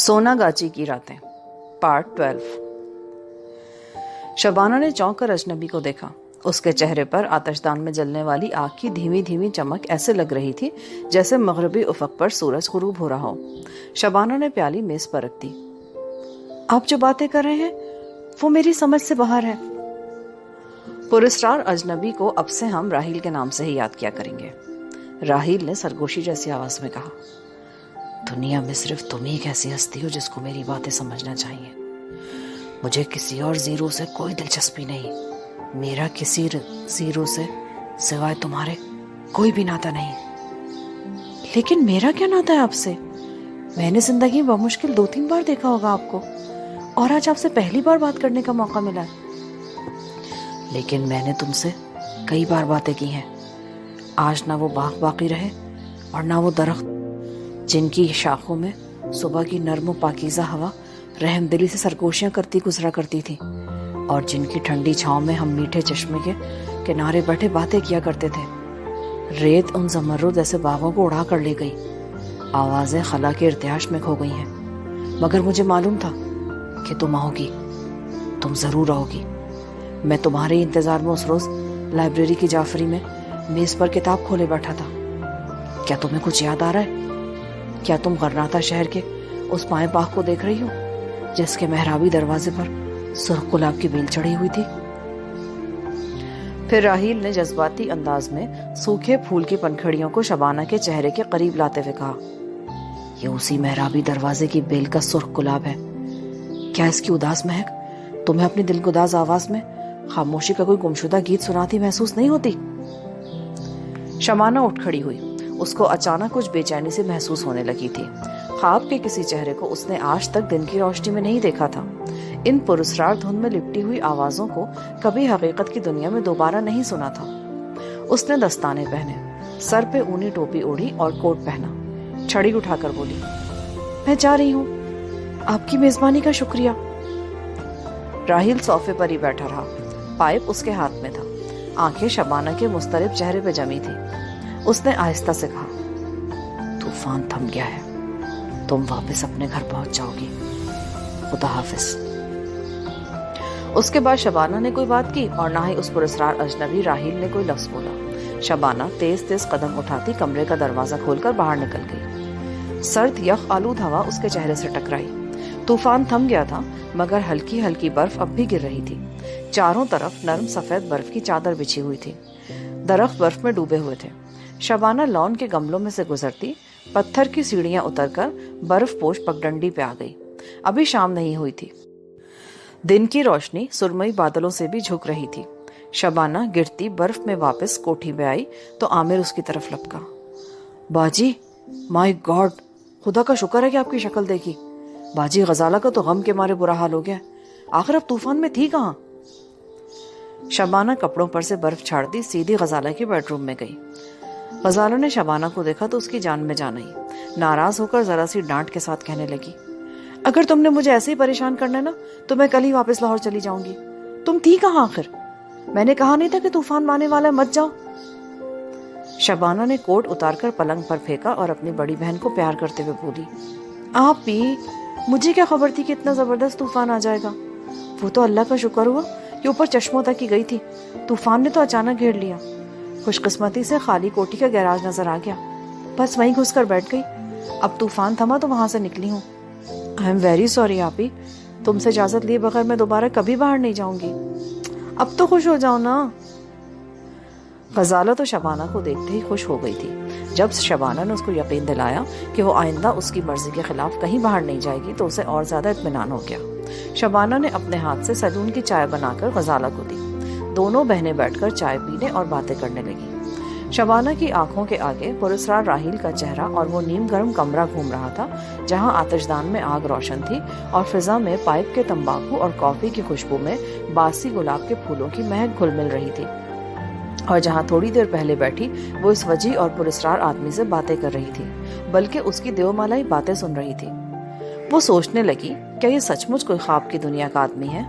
सोना गाची की रातें पार्ट 12। शबाना ने चौंक कर अजनबी को देखा। उसके चेहरे पर आतिशदान में जलने वाली आग की धीमी धीमी चमक ऐसे लग रही थी जैसे मगरबी उफक पर सूरज गुरूब हो रहा हो। शबाना ने प्याली मेज पर रख दी। आप जो बातें कर रहे हैं वो मेरी समझ से बाहर है। पुरस्कार अजनबी को अब से हम राहील के नाम से ही याद किया करेंगे। राहील ने सरगोशी जैसी आवाज में कहा, दुनिया में सिर्फ तुम ही एक ऐसी हस्ती हो जिसको मेरी बातें समझना चाहिए। मुझे किसी और जीरो से कोई दिलचस्पी नहीं। मेरा किसी जीरो से सिवाय तुम्हारे कोई भी नाता नहीं। लेकिन मेरा क्या नाता है आपसे? मैंने जिंदगी में बमुश्किल 2-3 बार देखा होगा आपको, और आज आपसे पहली बार बात करने का मौका मिला है। लेकिन मैंने तुमसे कई बार बातें की हैं। आज ना वो बाग बाकी रहे और ना वो दरख्त जिनकी शाखों में सुबह की नर्म पाकीज़ा हवा रहमदिली से सरगोशियां करती गुजरा करती थी, और जिनकी ठंडी छांव में हम मीठे चश्मे के किनारे बैठे बातें किया करते थे। रेत उन ज़मरुद ऐसे बागों को उड़ा कर ले गई। आवाज़ें खला के इर्तियाश में खो गई हैं। मगर मुझे मालूम था कि तुम आओगी, तुम ज़रूर आओगी। मैं तुम्हारे इंतज़ार में उस रोज़ लाइब्रेरी की जाफरी में मेज़ पर किताब खोले बैठा था। क्या तुम्हें कुछ याद आ रहा है? क्या तुम गर्नाता शहर के उस पाए बाग को देख रही हो जिसके मेहराबी दरवाजे पर सुर्ख गुलाब की बेल चढ़ी हुई थी? फिर राहील ने जज्बाती अंदाज में सूखे फूल की पंखड़ियों को शबाना के चेहरे के करीब लाते हुए कहा, ये उसी मेहराबी दरवाजे की बेल का सुर्ख गुलाब है। क्या इसकी उदास महक तुम्हें अपनी दिलगुदाज आवाज में खामोशी का कोई गुमशुदा गीत सुनाती महसूस नहीं होती? शबाना उठ खड़ी हुई। उसको अचानक कुछ बेचैनी से महसूस होने लगी थी। ख्वाब के किसी चेहरे को उसने आज तक दिन की रोशनी में नहीं देखा था। इन पुरस्कार धुन में लिपटी हुई आवाजों को कभी हकीकत की दुनिया में दोबारा नहीं सुना था। उसने दस्ताने पहने, सर पे ऊनी टोपी ओढ़ी और कोट पहना। छड़ी उठाकर बोली, मैं जा रही हूँ, आपकी मेजबानी का शुक्रिया। राहील सोफे पर ही बैठा रहा। पाइप उसके हाथ में था। आंखें शबाना के मुस्तरिब चेहरे पे जमी थी। उसने आहिस्ता से कहा, तूफान थम गया है, तुम वापस अपने घर पहुंच जाओगी। खुदा हाफिज। उसके बाद शबाना ने कोई बात की और ना ही उस पुरस्कार अजनबी राहील ने कोई लफ्ज बोला। शबाना तेज तेज कदम उठाती कमरे का दरवाजा खोलकर बाहर निकल गई। सर्द यख आलूद हवा उसके चेहरे से टकराई। तूफान थम गया था, मगर हल्की हल्की बर्फ अब भी गिर रही थी। चारों तरफ नरम सफेद बर्फ की चादर बिछी हुई थी। दरख्त बर्फ में डूबे हुए थे। शबाना लॉन के गमलों में से गुजरती पत्थर की सीढ़ियां उतरकर बर्फ पोश पगडंडी पे आ गई। अभी शाम नहीं हुई थी। दिन की रोशनी सुरमई बादलों से भी झुक रही थी। शबाना गिरती बर्फ में वापस कोठी में आई तो आमिर उसकी तरफ लपका। बाजी, माय गॉड, खुदा का शुक्र है कि आपकी शक्ल देखी। बाजी, गजाला का तो गम के मारे बुरा हाल हो गया। आखिर अब तूफान में थी कहाँ? शबाना कपड़ों पर से बर्फ छाड़ती सीधी गजाला के बेडरूम में गई। गजाला ने शबाना को देखा तो उसकी जान में जान आई। नाराज होकर जरा सी डांट के साथ कहने लगी, अगर तुमने मुझे ऐसे ही परेशान करना है ना तो मैं कल ही वापस लाहौर चली जाऊंगी। तुम थी कहाँ आखिर? मैंने कहा नहीं था कि तूफान आने वाला है, मत जाओ। शबाना ने कोट उतारकर पलंग पर फेंका और अपनी बड़ी बहन को प्यार करते हुए बोली, आप भी, मुझे क्या खबर थी कि इतना जबरदस्त तूफान आ जाएगा। वो तो अल्लाह का शुक्र हुआ कि ऊपर चश्मों तक ही गई थी। तूफान ने तो अचानक घेर लिया। खुशकिस्मती से खाली कोठी का गैराज नजर आ गया, बस वहीं घुसकर बैठ गई। अब तूफान थमा तो वहां से निकली हूँ। आई एम वेरी सॉरी आपी, तुमसे इजाजत लिए बगैर मैं दोबारा कभी बाहर नहीं जाऊंगी। अब तो खुश हो जाओ ना। गजाला तो शबाना को देखते ही खुश हो गई थी। जब शबाना ने उसको यकीन दिलाया कि वो आइंदा उसकी मर्जी के खिलाफ कहीं बाहर नहीं जाएगी तो उसे और ज्यादा इत्मीनान हो गया। शबाना ने अपने हाथ से सैलून की चाय बनाकर गजाला को दी। दोनों बहनें बैठकर चाय पीने और बातें करने लगी। शबाना की आंखों के आगे पुरस्कार राहील का चेहरा और वो नीम गर्म कमरा घूम रहा था जहां आतिशदान में आग रोशन थी और फिजा में पाइप के तंबाकू और कॉफी की खुशबू में बासी गुलाब के फूलों की महक घुल मिल रही थी, और जहां थोड़ी देर पहले बैठी वो इस वजी और पुरस्कार आदमी से बातें कर रही थी, बल्कि उसकी देवमालाई बातें सुन रही थी। वो सोचने लगी, क्या ये सचमुच कोई ख्वाब की दुनिया का आदमी है?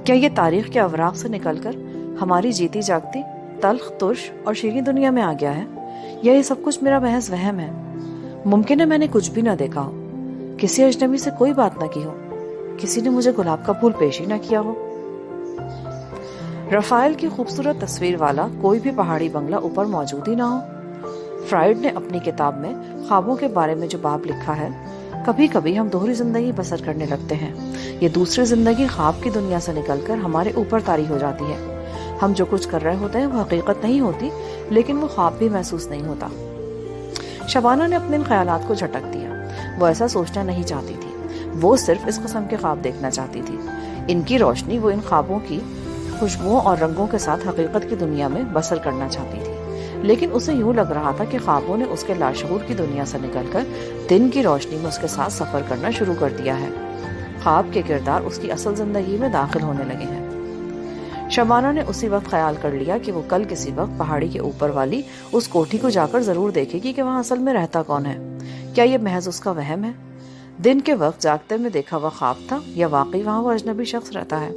क्या ये तारीख के अवराक से निकलकर हमारी जीती जागती तल्ख तुर्श और शीरीं दुनिया में आ गया है, या ये सब कुछ मेरा महज वहम है? मुमकिन है मैंने कुछ भी ना देखा हो। किसी अजनबी से कोई बात ना की हो, किसी ने मुझे गुलाब का फूल पेश ही ना किया हो। रफाइल की खूबसूरत तस्वीर वाला कोई भी पहाड़ी बंगला ऊपर मौजूद ही ना हो। फ्राइड ने अपनी किताब में ख्वाबों के बारे में जो बाब लिखा है, कभी कभी हम दोहरी जिंदगी बसर करने लगते हैं। ये दूसरी जिंदगी ख्वाब की दुनिया से निकलकर हमारे ऊपर तारी हो जाती है। हम जो कुछ कर रहे होते हैं वो हकीकत नहीं होती, लेकिन वो ख्वाब भी महसूस नहीं होता। शबाना ने अपने इन ख्यालात को झटक दिया। वो ऐसा सोचना नहीं चाहती थी, वो सिर्फ इस किस्म के ख्वाब देखना चाहती थी। इनकी रोशनी वो इन ख्वाबों की खुशबुओं और रंगों के साथ हकीकत की दुनिया में बसर करना चाहती थी। लेकिन उसे यूं लग रहा था कि ख्वाबों ने उसके लाशऊर की दुनिया से निकलकर दिन की रोशनी में उसके साथ सफर करना शुरू कर दिया है। ख्वाब के किरदार उसकी असल जिंदगी में दाखिल होने लगे हैं। शबाना ने उसी वक्त ख्याल कर लिया कि वो कल किसी वक्त पहाड़ी के ऊपर वाली उस कोठी को जाकर जरूर देखेगी कि वहां असल में रहता कौन है। क्या ये महज उसका वहम है? दिन के वक्त जागते में देखा हुआ ख्वाब था या वाकई वहां वो अजनबी शख्स रहता है?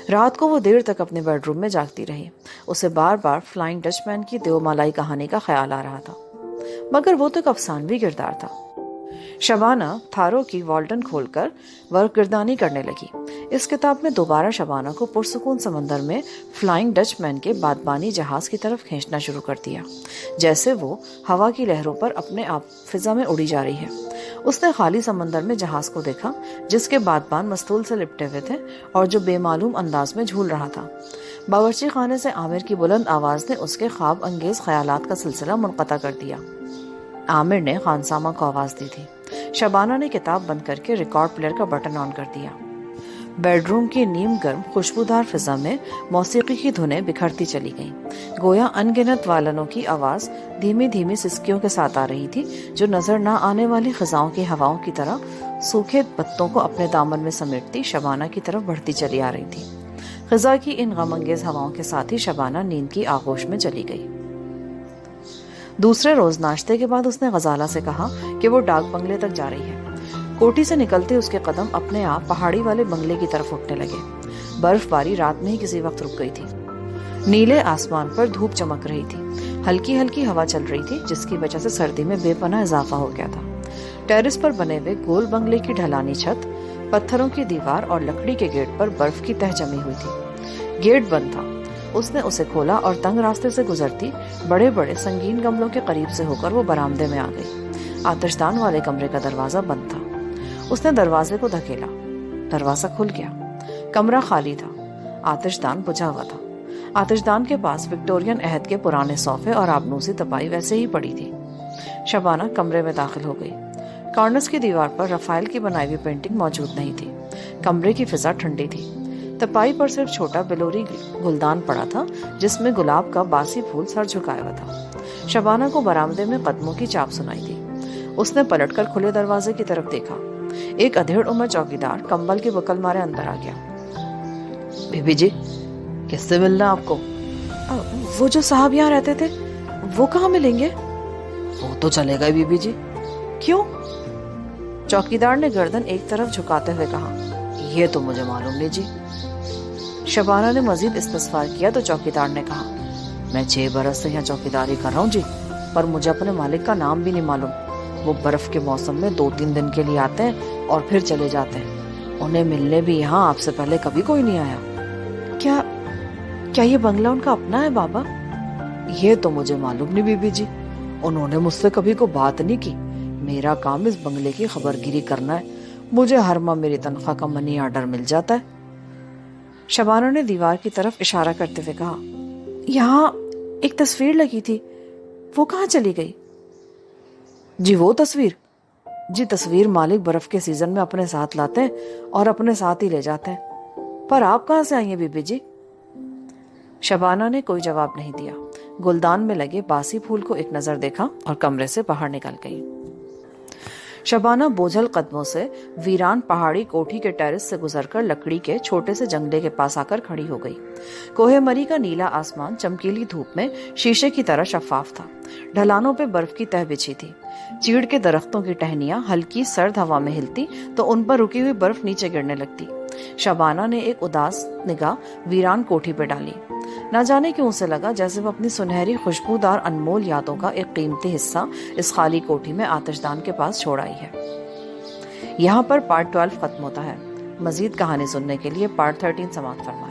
रात को वो देर तक अपने बेडरूम में जागती रही। उसे बार बार फ्लाइंग डचमैन की देवमालाई कहानी का ख्याल आ रहा था, मगर वो तो एक अफसानवी किरदार था। शबाना थारो की वॉल्टन खोलकर वर्कगिरदानी करने लगी। इस किताब में दोबारा शबाना को पुरसुकून समंदर में फ्लाइंग डचमैन के बादबानी जहाज की तरफ खींचना शुरू कर दिया, जैसे वो हवा की लहरों पर अपने आप फिजा में उड़ी जा रही है। उसने खाली समंदर में जहाज को देखा, जिसके बादबान मस्तूल से लिपटे हुए थे और जो बेमालूम अंदाज में झूल रहा था। बावर्ची खाने से आमिर की बुलंद आवाज ने उसके ख्वाब अंगेज ख्यालात का सिलसिला मुनक़ता कर दिया। आमिर ने खानसामा को आवाज दी थी। शबाना ने किताब बंद करके रिकॉर्ड प्लेयर का बटन ऑन कर दिया। बेडरूम की नीम गर्म खुशबूदार फिजा में मौसीकी की धुनें बिखरती चली गईं, गोया अनगिनत वालनों की आवाज धीमी धीमी सिसकियों के साथ आ रही थी, जो नजर न आने वाली खिजाओं की हवाओं की तरह सूखे पत्तों को अपने दामन में समेटती शबाना की तरफ बढ़ती चली आ रही थी। खिजा की इन गमंगेज हवाओं के साथ ही शबाना नींद की आगोश में चली गई। दूसरे रोज नाश्ते के बाद उसने गजाला से कहा कि वो डाक बंगले तक जा रही है। कोठी से निकलते उसके कदम अपने आप पहाड़ी वाले बंगले की तरफ उठने लगे। बर्फबारी रात में ही किसी वक्त रुक गई थी। नीले आसमान पर धूप चमक रही थी। हल्की हल्की हवा चल रही थी, जिसकी वजह से सर्दी में बेपनाह इजाफा हो गया था। टेरेस पर बने हुए गोल बंगले की ढलानी छत, पत्थरों की दीवार और लकड़ी के गेट पर बर्फ की तह जमी हुई थी। गेट बंद था। उसने उसे खोला और तंग रास्ते से गुजरती बड़े बड़े संगीन गमलों के करीब से होकर वो बरामदे में आ गई। आतिशदान वाले कमरे का दरवाजा बंद था। उसने दरवाजे को धकेला, दरवाजा खुल गया। कमरा खाली था, आतिशदान बुझा हुआ था। आतिशदान के पास विक्टोरियन अहद के पुराने सोफे और आबनूसी तपाई वैसे ही पड़ी थी। शबाना कमरे में दाखिल हो गई। कॉर्नर्स की दीवार पर रफाइल की बनाई हुई पेंटिंग मौजूद नहीं थी। कमरे की फिजा ठंडी थी। तपाई पर सिर्फ छोटा बिलोरी गुलदान पड़ा था, जिसमें गुलाब का बासी फूल सर झुकाया हुआ था। शबाना को बरामदे में कदमों की चाप सुनाई दी। उसने पलटकर खुले दरवाजे की तरफ देखा। एक अधेड़ उम्र चौकीदार कंबल के बुकल मारे अंदर आ गया। बीबी जी, किससे मिलना आपको? वो जो साहब यहाँ रहते थे, वो कहाँ मिलेंगे? वो तो चले गए बीबी जी। क्यों? चौकीदार ने गर्दन एक तरफ झुकाते हुए कहा। ये तो मुझे मालूम नहीं जी। शबाना ने मजीद इस्तफसार किया तो चौकीदार ने कहा, मैं 6 बरस से यहाँ चौकीदारी कर रहा हूँ जी, पर मुझे अपने मालिक का नाम भी नहीं मालूम। वो बर्फ के मौसम में 2-3 दिन के लिए आते हैं और फिर चले जाते हैं। उन्हें मिलने भी यहाँ आपसे पहले कभी कोई नहीं आया। क्या ये बंगला उनका अपना है बाबा? ये तो मुझे मालूम नहीं बीबी जी। उन्होंने मुझसे कभी को बात नहीं की। मेरा काम इस बंगले की खबरगिरी करना है। मुझे हर माह मेरी तनख्वाह का मनी ऑर्डर मिल जाता है। शबाना ने दीवार की तरफ इशारा करते हुए कहा, यहाँ एक तस्वीर लगी थी, वो कहाँ चली गई? जी वो तस्वीर? जी तस्वीर मालिक बर्फ के सीजन में अपने साथ लाते हैं और अपने साथ ही ले जाते हैं। पर आप कहाँ से आई हैं बीबी जी? शबाना ने कोई जवाब नहीं दिया। गुलदान में लगे बासी फूल को एक नजर देखा और कमरे से बाहर निकल गई। शबाना बोझल कदमों से वीरान पहाड़ी कोठी के टेरेस से गुजरकर लकड़ी के छोटे से जंगले के पास आकर खड़ी हो गई। कोहे मरी का नीला आसमान चमकीली धूप में शीशे की तरह शफाफ था। ढलानों पे बर्फ की तह बिछी थी। चीड़ के दरख्तों की टहनियां हल्की सर्द हवा में हिलती तो उन पर रुकी हुई बर्फ नीचे गिरने लगती। शबाना ने एक उदास निगाह वीरान कोठी पे डाली। نہ جانے کیوں اسے لگا جیسے وہ اپنی سنہری خوشبودار انمول یادوں کا ایک قیمتی حصہ اس خالی کوٹھی میں آتش دان کے پاس چھوڑ آئی ہے۔ یہاں پر پارٹ 12 ختم ہوتا ہے۔ مزید کہانی سننے کے لیے پارٹ 13 سماعت فرمائیں۔